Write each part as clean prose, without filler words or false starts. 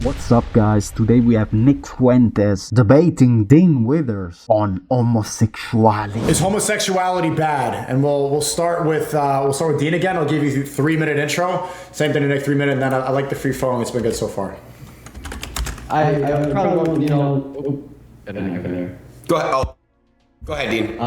What's up, guys? Today we have Nick Fuentes debating Dean Withers on homosexuality. Is homosexuality bad? And we'll start with Dean again. I'll give you a 3-minute intro. Same thing to Nick, 3 minute, and then I like the free flowing. It's been good so far. I probably won't, Go ahead. Go ahead, Dean.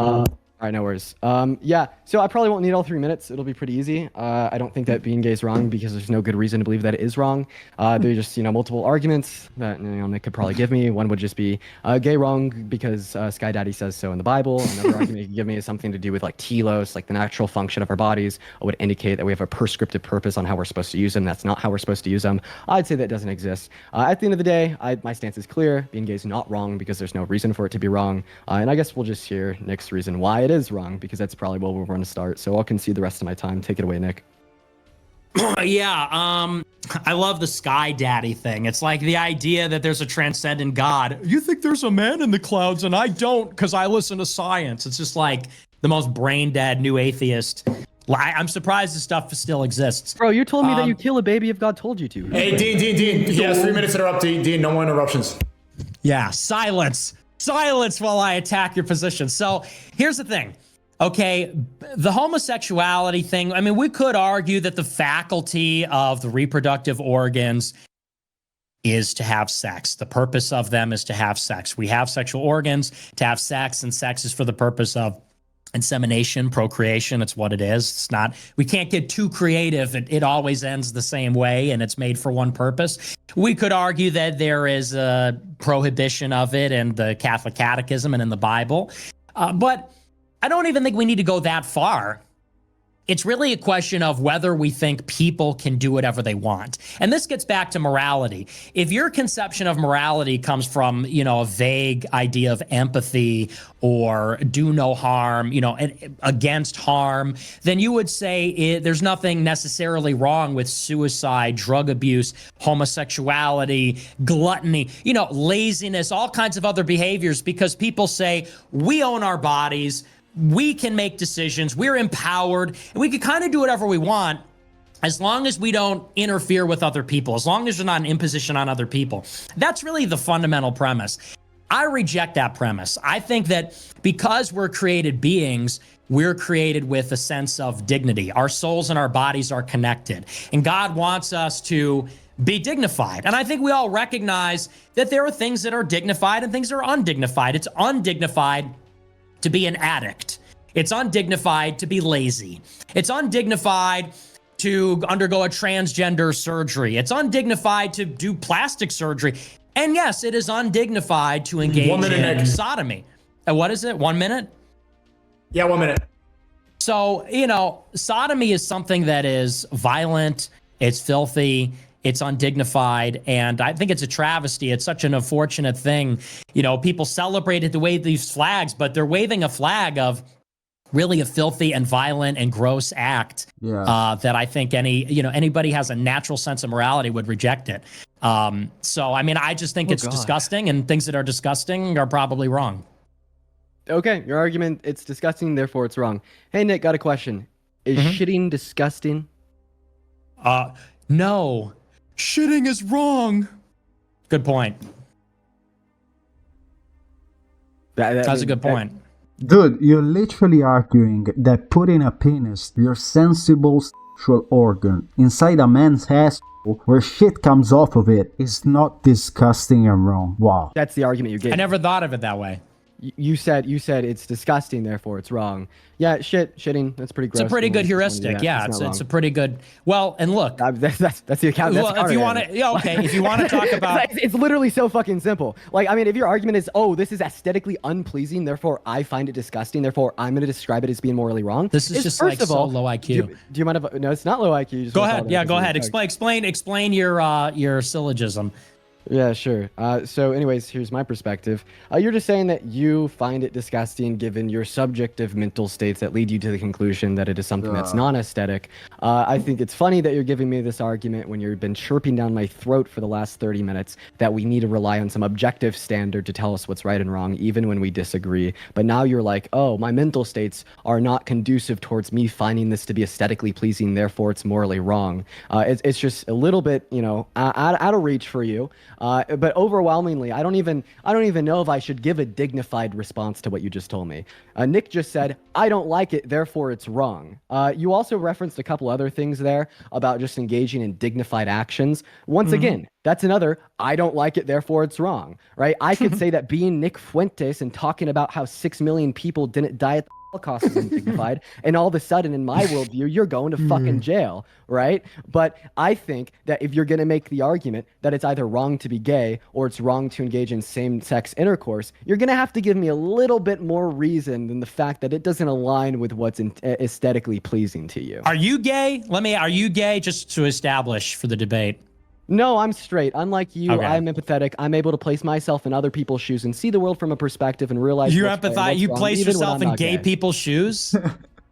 All right, no worries. Yeah, so I probably won't need all 3 minutes. It'll be pretty easy. I don't think that being gay is wrong because there's no good reason to believe that it is wrong. There's just, multiple arguments that, Nick could probably give me. One would just be gay wrong because Sky Daddy says so in the Bible. Another argument he could give me is something to do with like telos, like the natural function of our bodies would indicate that we have a prescriptive purpose on how we're supposed to use them. That's not how we're supposed to use them. I'd say that doesn't exist. At the end of the day, my stance is clear. Being gay is not wrong because there's no reason for it to be wrong. And I guess we'll just hear Nick's reason why it is wrong, because that's probably where we're going to start. So I'll concede the rest of my time. Take it away, Nick. Yeah, I love the Sky Daddy thing. It's like the idea that there's a transcendent God. You think there's a man in the clouds and I don't because I listen to science. It's just like the most brain dead new atheist. I'm surprised this stuff still exists. Bro, you told me that you kill a baby if God told you to. Hey, Dean. He has 3 minutes to interrupt. Dean, no more interruptions. Yeah, silence while I attack your position. So here's the thing. Okay, the homosexuality thing, I mean, we could argue that the faculty of the reproductive organs is to have sex. The purpose of them is to have sex. We have sexual organs to have sex, and sex is for the purpose of insemination, procreation. It's what it is. It's not, we can't get too creative. It always ends the same way, and it's made for one purpose. We could argue that there is a prohibition of it in the Catholic Catechism and in the Bible, but I don't even think we need to go that far. It's really a question of whether we think people can do whatever they want. And this gets back to morality. If your conception of morality comes from, a vague idea of empathy or do no harm, against harm, then you would say there's nothing necessarily wrong with suicide, drug abuse, homosexuality, gluttony, laziness, all kinds of other behaviors, because people say we own our bodies. We can make decisions. We're empowered, and we can kind of do whatever we want as long as we don't interfere with other people, as long as there's not an imposition on other people. That's really the fundamental premise. I reject that premise. I think that because we're created beings, we're created with a sense of dignity. Our souls and our bodies are connected, and God wants us to be dignified. And I think we all recognize that there are things that are dignified and things that are undignified. It's undignified to be an addict. It's undignified to be lazy. It's undignified to undergo a transgender surgery. It's undignified to do plastic surgery. And yes, it is undignified to engage in sodomy. What is it? 1 minute? Yeah, 1 minute. So, sodomy is something that is violent. It's filthy. It's undignified, and I think it's a travesty. It's such an unfortunate thing. People celebrate it to wave these flags, but they're waving a flag of really a filthy and violent and gross act that I think anybody has a natural sense of morality would reject it. So, I mean, I just think it's disgusting, and things that are disgusting are probably wrong. Okay, your argument, it's disgusting, therefore it's wrong. Hey, Nick, got a question. Is shitting disgusting? No. Shitting is wrong. Good point. That's a good point. Dude, you're literally arguing that putting a penis, your sensible sexual organ, inside a man's asshole where shit comes off of it is not disgusting and wrong. Wow. That's the argument you gave. I never thought of it that way. You said it's disgusting, therefore it's wrong. Yeah, shitting. That's pretty gross. It's a pretty good heuristic. Yeah, it's a pretty good. Well, and look, that's the account. Well, if you want to, if you want to talk about, it's literally so fucking simple. Like, I mean, if your argument is, this is aesthetically unpleasing, therefore I find it disgusting, therefore I'm going to describe it as being morally wrong. This is just first like of all, so low IQ. Do you mind if? No, it's not low IQ. Go ahead. Yeah, go ahead. Explain your syllogism. Yeah, sure. So anyways, here's my perspective. You're just saying that you find it disgusting given your subjective mental states that lead you to the conclusion that it is something that's non-aesthetic. I think it's funny that you're giving me this argument when you've been chirping down my throat for the last 30 minutes that we need to rely on some objective standard to tell us what's right and wrong, even when we disagree. But now you're like, oh, my mental states are not conducive towards me finding this to be aesthetically pleasing, therefore it's morally wrong. It's just a little bit, out of reach for you. But overwhelmingly, I don't even know if I should give a dignified response to what you just told me. Nick just said, I don't like it, therefore it's wrong. You also referenced a couple other things there about just engaging in dignified actions. Once again, that's another, I don't like it, therefore it's wrong, right? I could say that being Nick Fuentes and talking about how 6 million people didn't die at the Holocaust is undignified, and all of a sudden, in my worldview, you're going to fucking jail, right? But I think that if you're going to make the argument that it's either wrong to be gay or it's wrong to engage in same-sex intercourse, you're going to have to give me a little bit more reason than the fact that it doesn't align with what's aesthetically pleasing to you. Are you gay? Are you gay, just to establish for the debate? No, I'm straight. Unlike you, Okay. I'm empathetic. I'm able to place myself in other people's shoes and see the world from a perspective and realize You what's right and empathize. what's You wrong, place even when yourself I'm in not gay people's shoes.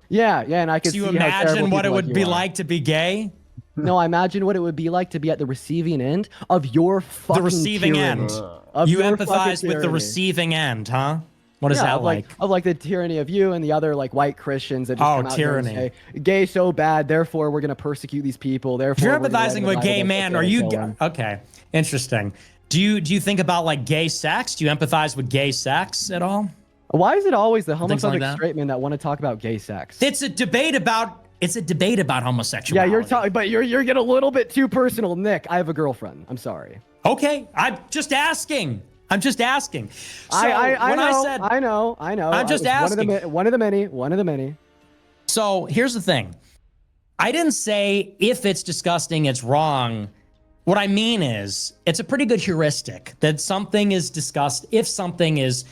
Yeah, and I could Do you see how terrible imagine what it people would like be you are. like to be gay? No, I imagine what it would be like to be at the receiving end of your fucking The receiving tyranny. end. Of You your fucking empathize with the tyranny. receiving end, huh? What is Yeah, that of like? Of the tyranny of you and the other like white Christians that just Oh, come out here and tyranny. say gay so bad, therefore we're gonna persecute these people. If Therefore, you're we're gonna empathizing write with a a gay Bible man, that are says you kill gay? them. Okay, interesting. Do you think about like gay sex? Do you empathize with gay sex at all? Why is it always the Things like homophobic that? straight men that want to talk about gay sex? It's a debate about Yeah, homosexuality. you're talking, but you're getting a little bit too personal, Nick. I have a girlfriend. I'm sorry. Okay, I'm just asking. I'm just asking. So I when know, I said I know. I'm just It's asking. One of the many. So here's the thing. I didn't say if it's disgusting, it's wrong. What I mean is, it's a pretty good heuristic that something is disgusting. If something is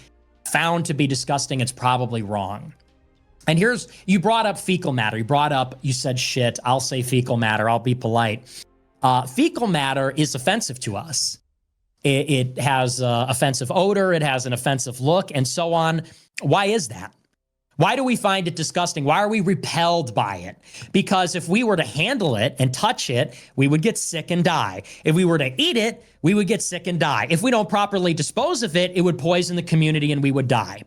found to be disgusting, it's probably wrong. And you brought up fecal matter. You said shit. I'll say fecal matter. I'll be polite. Fecal matter is offensive to us. It has offensive odor. It has an offensive look and so on. Why is that? Why do we find it disgusting? Why are we repelled by it? Because if we were to handle it and touch it, we would get sick and die. If we were to eat it, we would get sick and die. If we don't properly dispose of it, it would poison the community and we would die.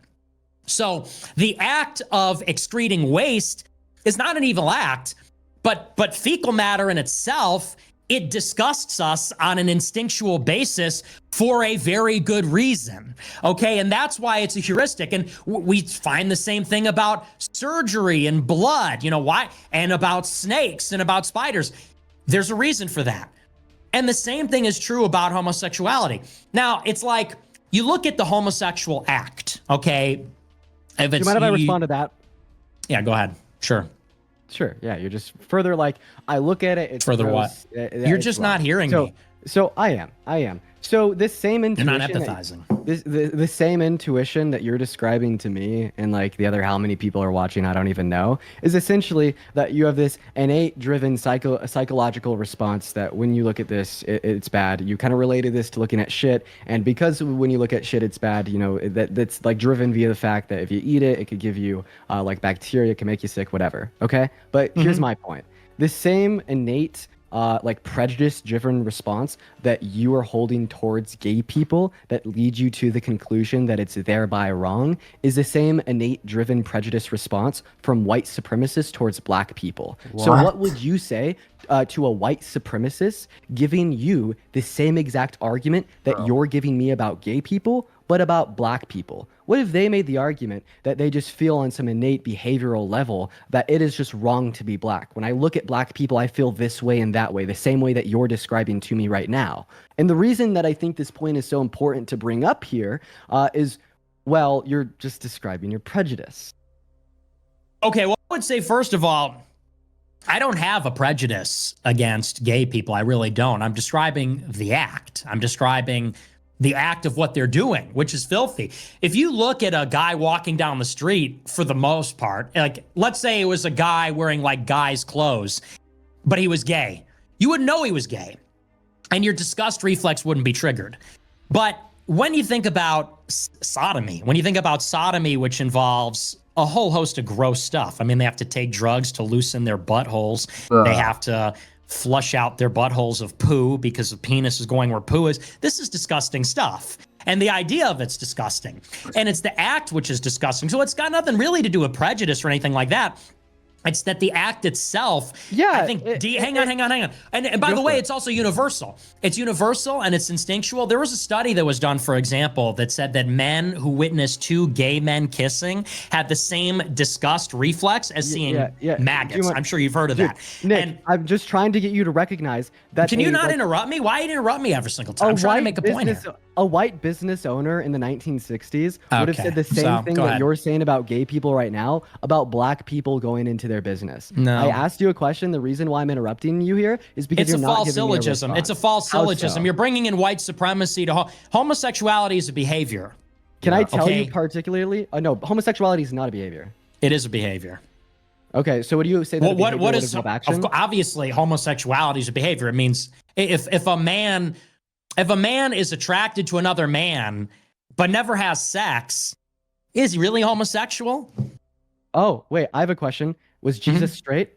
So the act of excreting waste is not an evil act, but fecal matter in itself, it disgusts us on an instinctual basis for a very good reason. Okay, and that's why it's a heuristic. And we find the same thing about surgery and blood, why? And about snakes and about spiders. There's a reason for that. And the same thing is true about homosexuality. Now, it's like you look at the homosexual act, okay? Do you mind if I respond to that? Yeah, go ahead. Sure. Sure. Yeah, you're just further like I look at it. It's Further gross, what? You're just not hearing me. So I am. So this same intuition. You're not empathizing. The same intuition that you're describing to me and like the other how many people are watching, I don't even know, is essentially that you have this innate driven psychological response that when you look at this, it's bad. You kind of related this to looking at shit. And because when you look at shit, it's bad, that's like driven via the fact that if you eat it, it could give you like bacteria, it can make you sick, whatever. Okay. But here's my point. The same innate like prejudice-driven response that you are holding towards gay people that leads you to the conclusion that it's thereby wrong is the same innate-driven prejudice response from white supremacists towards black people. So what would you say to a white supremacist giving you the same exact argument that you're giving me about gay people, but about black people? What if they made the argument that they just feel on some innate behavioral level that it is just wrong to be black? When I look at black people, I feel this way and that way, the same way that you're describing to me right now. And the reason that I think this point is so important to bring up here is, well, you're just describing your prejudice. Okay, well, I would say, first of all, I don't have a prejudice against gay people. I really don't. I'm describing the act. I'm describing the act of what they're doing, which is filthy. If you look at a guy walking down the street, for the most part, like let's say it was a guy wearing like guy's clothes, but he was gay, you wouldn't know he was gay. and your disgust reflex wouldn't be triggered. But when you think about sodomy, which involves a whole host of gross stuff. I mean, they have to take drugs to loosen their buttholes. They have to flush out their buttholes of poo because the penis is going where poo is. This is disgusting stuff. And the idea of it's disgusting. And it's the act which is disgusting. So it's got nothing really to do with prejudice or anything like that. It's that the act itself, I think, hang on. And by the way, it's also universal. It's universal and it's instinctual. There was a study that was done, for example, that said that men who witnessed two gay men kissing had the same disgust reflex as seeing maggots. I'm sure you've heard of that. Nick, and I'm just trying to get you to recognize that. Can you not interrupt me? Why interrupt me every single time? I'm trying to make a point here. A white business owner in the 1960s would have said the same thing that you're saying about gay people right now about black people going into their business. No. I asked you a question. The reason why I'm interrupting you here is because you're not giving me a response. It's a false syllogism. So? You're bringing in white supremacy to homosexuality is a behavior. Can I tell you particularly? No, homosexuality is not a behavior. It is a behavior. Okay, so what do you say? That what is action? Obviously, homosexuality is a behavior. It means if a man is attracted to another man but never has sex, is he really homosexual? Oh, wait, I have a question. Was Jesus straight?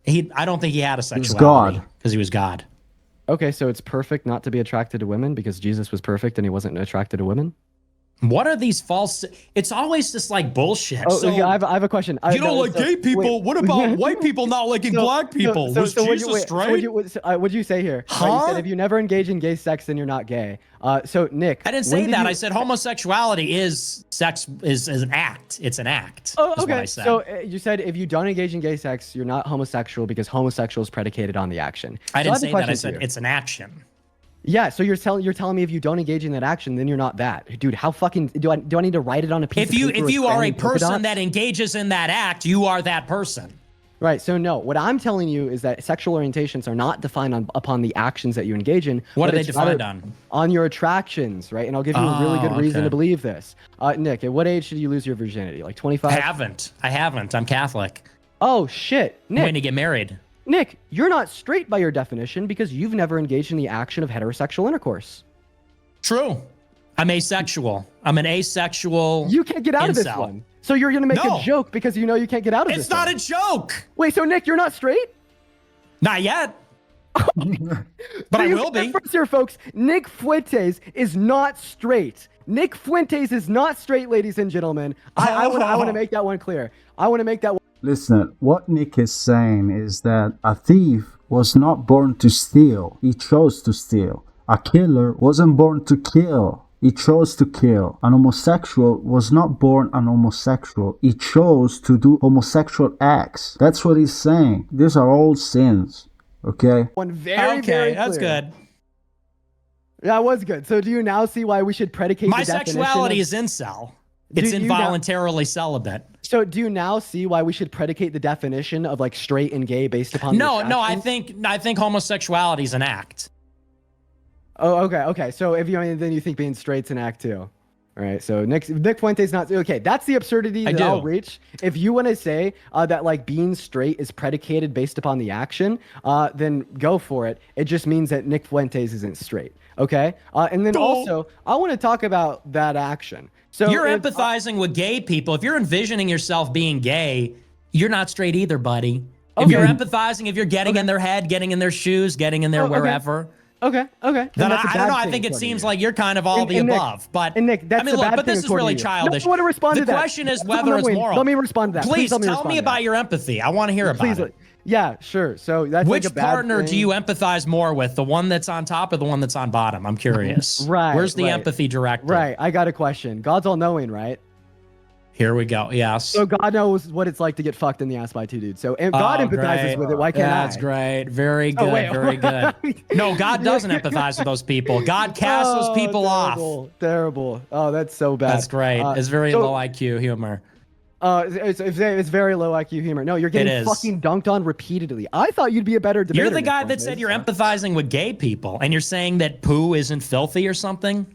I don't think he had a sexuality because he was God. Okay, so it's perfect not to be attracted to women because Jesus was perfect and he wasn't attracted to women? What are these false? It's always just like bullshit. Oh, yeah, I have a question. You don't like gay people. What about white people not liking black people? Was Jesus straight? What'd you say here? Huh? You said if you never engage in gay sex, then you're not gay. So Nick, I didn't say that. I said homosexuality is an act. It's an act. Oh, okay. So you said if you don't engage in gay sex, you're not homosexual because homosexual is predicated on the action. I didn't say that. I said it's an action. Yeah, so you're telling me if you don't engage in that action, then you're not that. Dude, how fucking do I need to write it on a piece of paper? If you are a person that engages in that act, you are that person. Right. So no, what I'm telling you is that sexual orientations are not defined upon the actions that you engage in. What are they defined on? On your attractions, right? And I'll give you a really good reason to believe this. Nick, at what age did you lose your virginity? Like 25? I haven't. I'm Catholic. Oh shit, Nick. I'm going to get married. Nick, you're not straight by your definition because you've never engaged in the action of heterosexual intercourse. True. I'm asexual. I'm an asexual. You can't get out of this one. So you're going to make a joke because you know you can't get out of this. It's not a joke. Wait, so Nick, you're not straight? Not yet. But I will be. First here, folks, Nick Fuentes is not straight. Nick Fuentes is not straight, ladies and gentlemen. I want to make that one clear. Listen, what Nick is saying is that a thief was not born to steal. He chose to steal. A killer wasn't born to kill. He chose to kill. An homosexual was not born an homosexual. He chose to do homosexual acts. That's what he's saying. These are all sins. Okay? Very clear. That's good. That was good. So do you now see why we should predicate my sexuality is incel. It's involuntarily celibate. So do you now see why we should predicate the definition of like straight and gay based upon No, I think homosexuality is an act. Oh, okay. So then you think being straight's an act too. All right. So Nick Fuentes not okay. That's the absurdity that I'll reach. If you want to say that like being straight is predicated based upon the action, then go for it. It just means that Nick Fuentes isn't straight. Okay. And then also I want to talk about that action. So you're empathizing with gay people. If you're envisioning yourself being gay, you're not straight either, buddy. If you're empathizing, if you're getting in their head, getting in their shoes, getting in their wherever. Okay. Then I don't know. I think it seems like you're kind of all the above. But Nick, that's but this is really childish. I want to respond to that. The question is whether it's moral. Let me respond to that. Please tell me about your empathy. I want to hear about it. Yeah, sure. So that's which partner do you empathize more with? The one that's on top or the one that's on bottom? I'm curious. Right. Where's the empathy directed? Right. I got a question. God's all knowing, right? Here we go. Yes. So God knows what it's like to get fucked in the ass by two dudes. So God empathizes with it. Why can't I? That's great. Very good. Very good. No, God doesn't empathize with those people. God casts those people off. Terrible. Oh, that's so bad. That's great. It's very low IQ humor. It's very low IQ humor. No, you're getting fucking dunked on repeatedly. I thought you'd be a better debater. You're the guy that said you're empathizing with gay people, and you're saying that poo isn't filthy or something?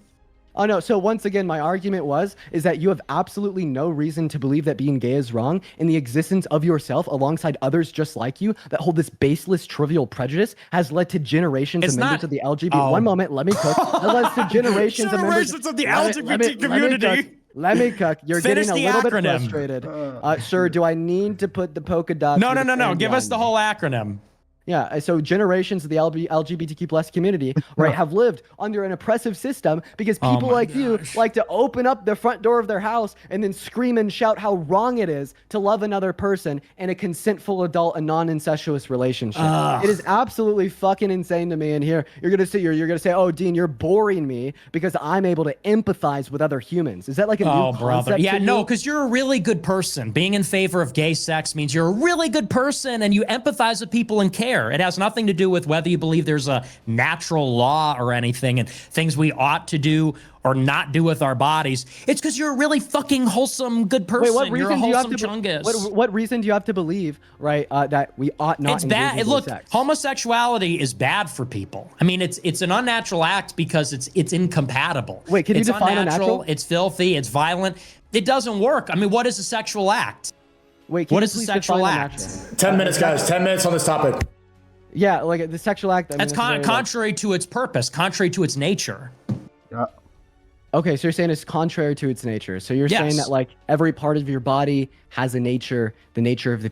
Oh no, so once again, my argument is that you have absolutely no reason to believe that being gay is wrong, and the existence of yourself alongside others just like you that hold this baseless, trivial prejudice has led to generations of members of the LGBT. Oh. One moment, let me cook. That led to generations of members of the LGBT community. Let me cook. You're Finish getting a the little acronym. bit frustrated. Sir, do I need to put the polka dots? No. or the Give us behind the me? whole acronym. Yeah, so generations of the LGBTQ plus community, right, have lived under an oppressive system because people like you like to open up the front door of their house and then scream and shout how wrong it is to love another person in a consentful adult and non-incestuous relationship. It is absolutely fucking insane to me. And here you're gonna say, "Oh, Dean, you're boring me because I'm able to empathize with other humans." Is that like a new concept? Yeah, to no, you? because you're a really good person. Being in favor of gay sex means you're a really good person and you empathize with people and care. It has nothing to do with whether you believe there's a natural law or anything and things we ought to do or not do with our bodies. It's because you're a really fucking wholesome, good person. Wait, what You're a reason do you have wholesome to? chungus. What reason do you have to believe, right, that we ought not? It's engage bad. in gay Look, sex? homosexuality is bad for people. I mean, it's an unnatural act because it's incompatible. Wait, can you define unnatural? It's filthy. It's violent. It doesn't work. I mean, what is a sexual act? Wait, can What you is a please sexual define act? unnatural? 10 minutes, guys. 10 minutes on this topic. Yeah, like the sexual act. I mean, That's it's very, like- contrary to its purpose, contrary to its nature. Yeah. Okay, so you're saying it's contrary to its nature. So you're Yes. saying that like every part of your body has a nature. The nature of the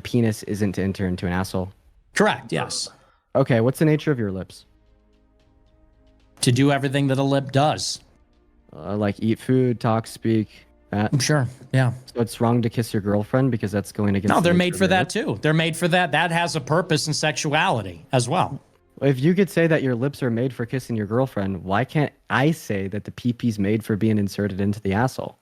penis isn't to enter into an asshole. Correct. Yes. Okay, what's the nature of your lips? To do everything that a lip does. Like eat food, talk, speak. I'm sure. Yeah. So it's wrong to kiss your girlfriend because that's going against. No, the they're nature made of for your that lips? too. They're made for that. That has a purpose in sexuality as well. If you could say that your lips are made for kissing your girlfriend, why can't I say that the pee-pee's made for being inserted into the asshole?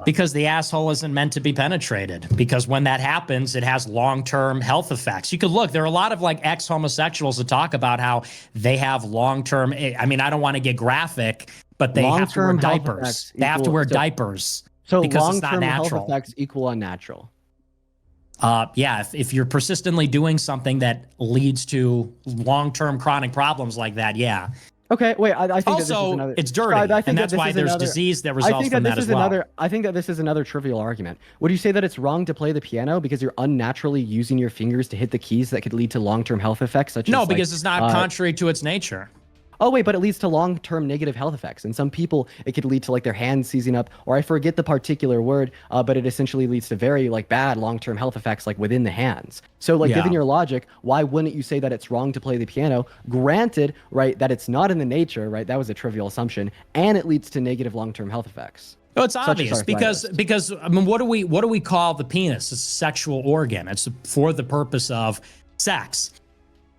Because the asshole isn't meant to be penetrated. Because when that happens, it has long-term health effects. You could look, there are a lot of like ex-homosexuals that talk about how they have long-term, I mean, I don't want to get graphic, but they have to wear Long-term health diapers. effects They have to wear equal- diapers So because it's not long-term health natural. effects equal unnatural. Yeah, if you're persistently doing something that leads to long-term chronic problems like that, yeah. Okay, wait. I think that this is Also, another. it's dirty, I think and that that's this why is there's another- disease that I results think from that that this as is well. another. I think that this is another trivial argument. Would you say that it's wrong to play the piano because you're unnaturally using your fingers to hit the keys that could lead to long-term health effects, such as No, because it's not contrary to its nature. Oh wait, but it leads to long-term negative health effects. And some people, it could lead to like their hands seizing up, or I forget the particular word, but it essentially leads to very like bad long-term health effects like within the hands. So like given Yeah. your logic, why wouldn't you say that it's wrong to play the piano? Granted, right, that it's not in the nature, right? That was a trivial assumption, and it leads to negative long-term health effects. No, it's such as obvious arthritis. because I mean, what do we call the penis? It's a sexual organ. It's for the purpose of sex.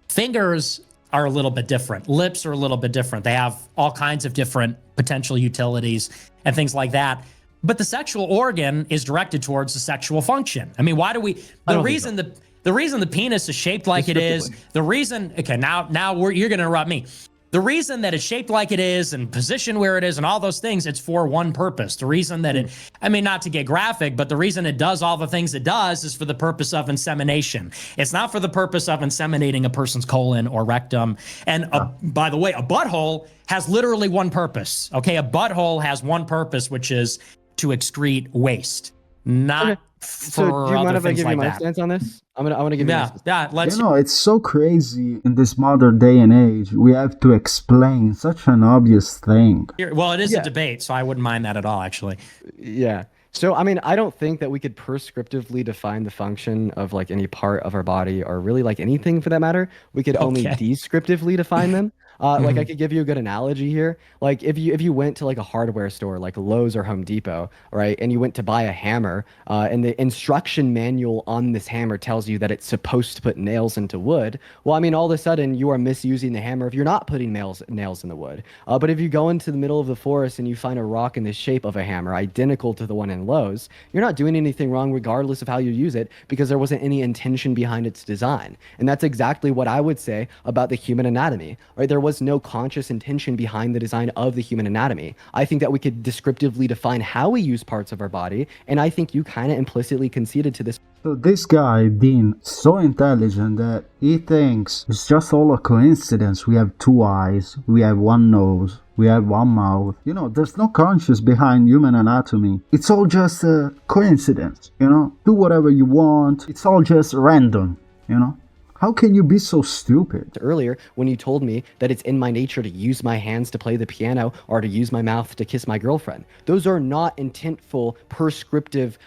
Fingers are a little bit different. Lips are a little bit different. They have all kinds of different potential utilities and things like that. But the sexual organ is directed towards the sexual function. I mean, why do we? The reason the penis is shaped like it is. The reason. Okay, now you're going to interrupt me. The reason that it's shaped like it is and positioned where it is and all those things, it's for one purpose. The reason that it, I mean, not to get graphic, but the reason it does all the things it does is for the purpose of insemination. It's not for the purpose of inseminating a person's colon or rectum. And by the way, a butthole has literally one purpose. Okay, a butthole has one purpose, which is to excrete waste, not So for do you mind other if I things give like you my that. stance on this? I want to give you my Yeah, stance. yeah. Let's. You know, it's so crazy in this modern day and age. We have to explain such an obvious thing. Well, it is Yeah. a debate, so I wouldn't mind that at all, actually. Yeah. So, I mean, I don't think that we could prescriptively define the function of like any part of our body or really like anything for that matter. We could only Okay. descriptively define them. Like I could give you a good analogy here. Like if you went to like a hardware store like Lowe's or Home Depot, right, and you went to buy a hammer, and the instruction manual on this hammer tells you that it's supposed to put nails into wood. Well, I mean, all of a sudden you are misusing the hammer if you're not putting nails in the wood. But if you go into the middle of the forest and you find a rock in the shape of a hammer identical to the one in Lowe's, you're not doing anything wrong regardless of how you use it because there wasn't any intention behind its design. And that's exactly what I would say about the human anatomy, right? There was no conscious intention behind the design of the human anatomy. I think that we could descriptively define how we use parts of our body, and I think you kind of implicitly conceded to this. So this guy, Dean, so intelligent that he thinks it's just all a coincidence. We have two eyes, we have one nose, we have one mouth. You know, there's no conscience behind human anatomy. It's all just a coincidence, you know? Do whatever you want. It's all just random, you know? How can you be so stupid? Earlier, when you told me that it's in my nature to use my hands to play the piano or to use my mouth to kiss my girlfriend. Those are not intentful, prescriptive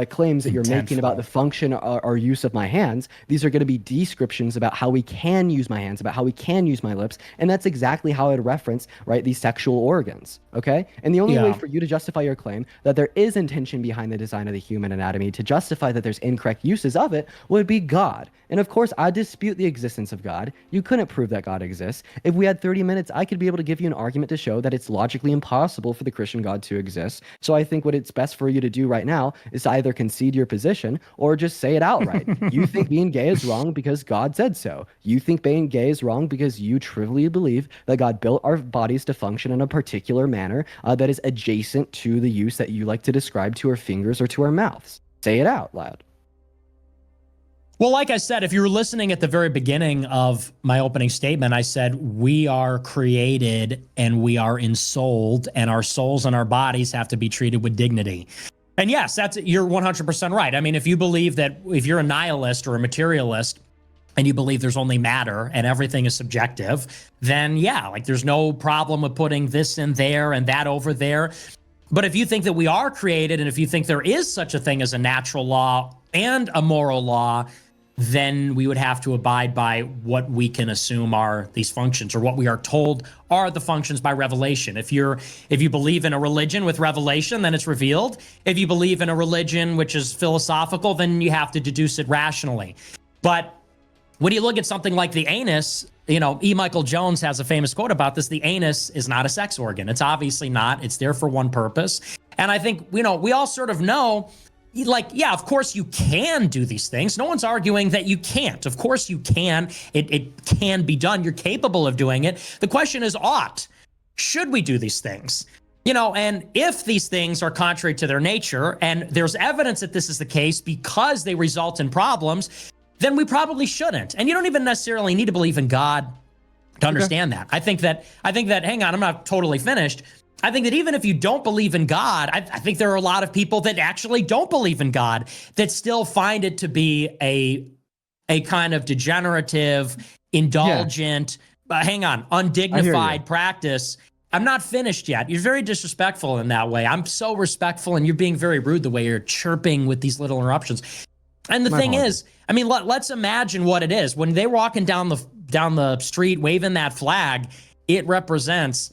claims that you're making about the function or use of my hands. These are going to be descriptions about how we can use my hands, about how we can use my lips, and that's exactly how I'd reference, right, these sexual organs, okay? And the only way for you to justify your claim that there is intention behind the design of the human anatomy, to justify that there's incorrect uses of it, would be God. And of course, I dispute the existence of God. You couldn't prove that God exists. If we had 30 minutes, I could be able to give you an argument to show that it's logically impossible for the Christian God to exist. So I think what it's best for you to do right now is to either concede your position or just say it outright. You think being gay is wrong because God said so. You think being gay is wrong because you trivially believe that God built our bodies to function in a particular manner that is adjacent to the use that you like to describe to our fingers or to our mouths. Say it out loud. Well, like I said, if you were listening at the very beginning of my opening statement, I said we are created and we are ensouled, and our souls and our bodies have to be treated with dignity. And yes, you're 100% right. I mean, if you believe that, if you're a nihilist or a materialist and you believe there's only matter and everything is subjective, then yeah, like there's no problem with putting this in there and that over there. But if you think that we are created, and if you think there is such a thing as a natural law and a moral law, then we would have to abide by what we can assume are these functions, or what we are told are the functions by revelation. If you believe in a religion with revelation, then it's revealed. If you believe in a religion which is philosophical, then you have to deduce it rationally. But when you look at something like the anus, you know, E. Michael Jones has a famous quote about this: the anus is not a sex organ. It's obviously not. It's there for one purpose. And I think, you know, we all sort of know, like, yeah, of course you can do these things. No one's arguing that you can't. Of course you can. It can be done. You're capable of doing it. The question is, should we do these things? You know, and if these things are contrary to their nature, and there's evidence that this is the case because they result in problems, then we probably shouldn't. And you don't even necessarily need to believe in God to understand that. I think that, hang on, I'm not totally finished. I think that even if you don't believe in God, I think there are a lot of people that actually don't believe in God that still find it to be a kind of degenerative, indulgent, undignified practice. I'm not finished yet. You're very disrespectful in that way. I'm so respectful, and you're being very rude the way you're chirping with these little interruptions. And the thing is, I mean, let's imagine what it is. When they're walking down the street waving that flag, it represents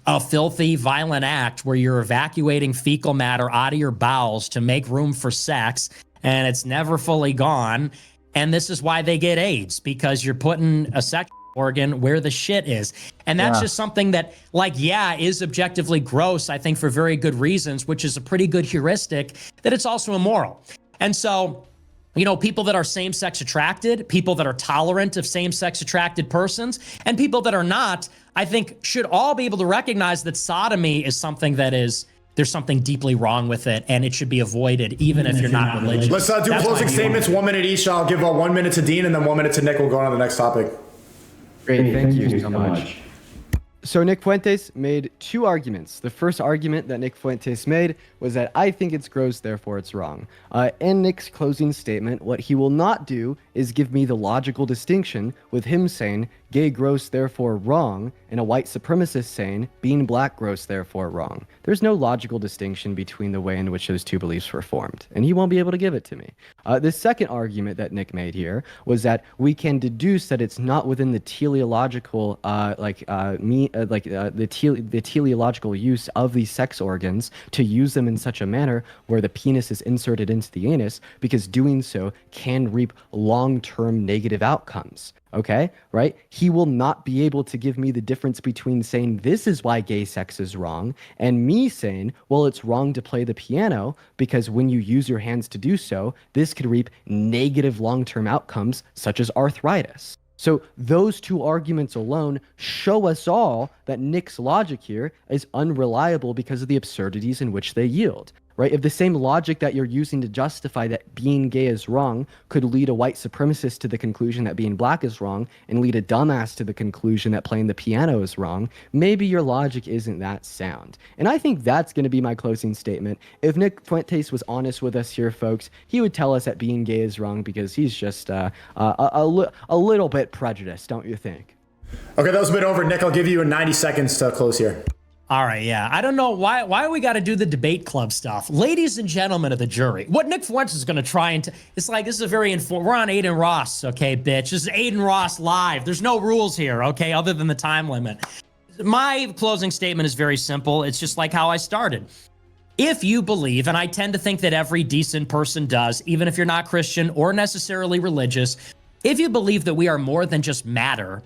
a filthy, violent act where you're evacuating fecal matter out of your bowels to make room for sex, and it's never fully gone. And this is why they get AIDS, because you're putting a sex organ where the shit is. And that's just something that, like, is objectively gross, I think, for very good reasons, which is a pretty good heuristic that it's also immoral. And so, you know, people that are same-sex attracted, people that are tolerant of same-sex attracted persons, and people that are not, I think should all be able to recognize that sodomy is something that there's something deeply wrong with it, and it should be avoided, even if you're not religious. Let's do closing statements, 1 minute each. I'll give 1 minute to Dean and then 1 minute to Nick. We'll go on to the next topic. Great, thank you so much. So Nick Fuentes made two arguments. The first argument that Nick Fuentes made was that I think it's gross, therefore it's wrong. In Nick's closing statement, what he will not do is give me the logical distinction with him saying gay gross, therefore wrong, and a white supremacist saying being black gross, therefore wrong. There's no logical distinction between the way in which those two beliefs were formed, and he won't be able to give it to me. The second argument that Nick made here was that we can deduce that it's not within the teleological, the teleological use of these sex organs to use them in such a manner where the penis is inserted into the anus, because doing so can reap long-term negative outcomes. Okay, right? He will not be able to give me the difference between saying this is why gay sex is wrong and me saying, well, it's wrong to play the piano because when you use your hands to do so, this could reap negative long-term outcomes such as arthritis. So those two arguments alone show us all that Nick's logic here is unreliable because of the absurdities in which they yield. Right? If the same logic that you're using to justify that being gay is wrong could lead a white supremacist to the conclusion that being black is wrong and lead a dumbass to the conclusion that playing the piano is wrong, maybe your logic isn't that sound. And I think that's going to be my closing statement. If Nick Fuentes was honest with us here, folks, he would tell us that being gay is wrong because he's just a little bit prejudiced, don't you think? Okay, that was a bit over. Nick, I'll give you 90 seconds to close here. All right, yeah. I don't know why we got to do the debate club stuff. Ladies and gentlemen of the jury, what Nick Fuentes is going to try and... it's like, this is a very... we're on Adin Ross, okay, bitch? This is Adin Ross live. There's no rules here, okay, other than the time limit. My closing statement is very simple. It's just like how I started. If you believe, and I tend to think that every decent person does, even if you're not Christian or necessarily religious, if you believe that we are more than just matter,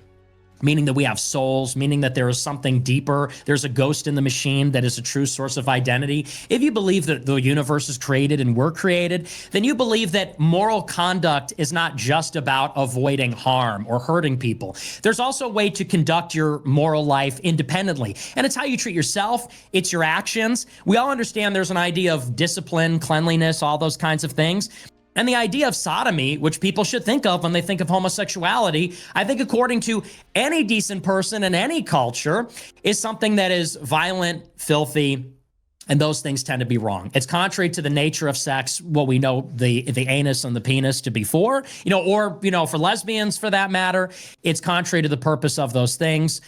meaning that we have souls, meaning that there is something deeper, there's a ghost in the machine that is a true source of identity. If you believe that the universe is created and we're created, then you believe that moral conduct is not just about avoiding harm or hurting people. There's also a way to conduct your moral life independently. And it's how you treat yourself, it's your actions. We all understand there's an idea of discipline, cleanliness, all those kinds of things. And the idea of sodomy, which people should think of when they think of homosexuality, I think according to any decent person in any culture, is something that is violent, filthy, and those things tend to be wrong. It's contrary to the nature of sex, what we know the anus and the penis to be for, or for lesbians for that matter, it's contrary to the purpose of those things.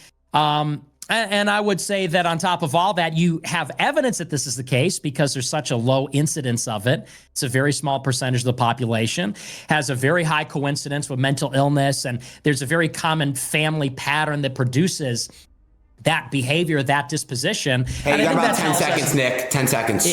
And I would say that on top of all that, you have evidence that this is the case because there's such a low incidence of it. It's a very small percentage of the population, has a very high coincidence with mental illness, and there's a very common family pattern that produces that behavior, that disposition. Hey, you got about 10 seconds, Nick. 10 seconds.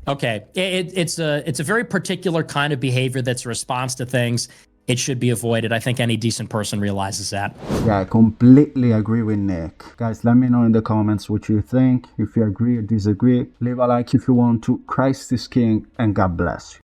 Okay. It's a very particular kind of behavior that's a response to things. It should be avoided. I think any decent person realizes that. Yeah, I completely agree with Nick. Guys, let me know in the comments what you think. If you agree or disagree, leave a like if you want to. Christ is King, and God bless you.